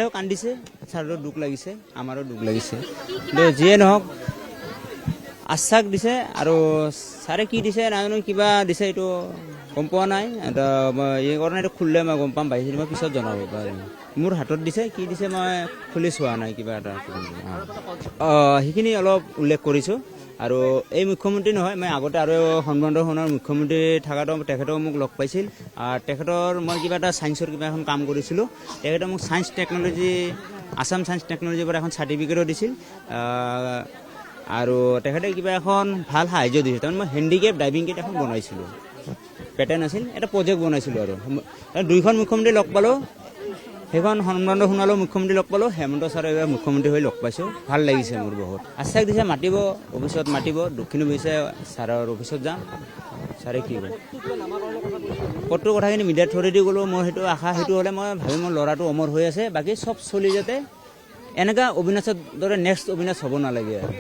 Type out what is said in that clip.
ছাৰেও কান্দিছে, ছাৰৰো দুখ লাগিছে, আমাৰো দুখ লাগিছে। কিন্তু যিয়ে নহওক আশ্বাস দিছে আৰু ছাৰে কি দিছে নাজানো, কিবা দিছে এইটো গম পোৱা নাই। এই কাৰণে এইটো খুলিলে মই গম পাম, বাহিৰ মই পিছত জনাব পাৰিম। মোৰ হাতত দিছে, কি দিছে মই খুলি চোৱা নাই কিবা এটা। সেইখিনি অলপ উল্লেখ কৰিছোঁ। আৰু এই মুখ্যমন্ত্ৰী নহয়, মই আগতে আৰু সন্মানৰ মুখ্যমন্ত্ৰী থকাটো তেখেতেও মোক লগ পাইছিল। তেখেতৰ মই কিবা এটা ছায়েন্সৰ কিবা এখন কাম কৰিছিলোঁ, তেখেতে মোক ছায়েন্স টেকন'লজি, আছাম ছায়েন্স টেকন'লজিৰ পৰা এখন চাৰ্টিফিকেটো দিছিল। আৰু তেখেতে কিবা এখন ভাল সাহাৰ্য দিছিল। তাৰমানে মই হেণ্ডিকেপ ড্ৰাইভিং কিট এখন বনাইছিলোঁ, পেটাৰ্ণ আছিল, এটা প্ৰজেক্ট বনাইছিলোঁ। আৰু দুইখন মুখ্যমন্ত্ৰী লগ পালোঁ, সেইখন সন্মানৰ মুখ্যমন্ত্ৰী লগ পালোঁ, হেমন্ত ছাৰে এইবাৰ মুখ্যমন্ত্ৰী হৈ লগ পাইছোঁ, ভাল লাগিছে মোৰ বহুত। আশ্বাস দিছে মাতিব, অফিচত মাতিব, দক্ষিণ অফিচে ছাৰৰ অফিচত যাম, ছাৰে কি কয় ক'তো কথাখিনি মিডিয়াৰ থ্ৰুৱেদি গ'লোঁ। মোৰ সেইটো আশা, সেইটো হ'লে মই ভাবি মোৰ ল'ৰাটো অমৰ হৈ আছে, বাকী চব চলি যাতে এনেকুৱা অবিনাশৰ দৰে নেক্সট অবিনাশ হ'ব নালাগে আৰু।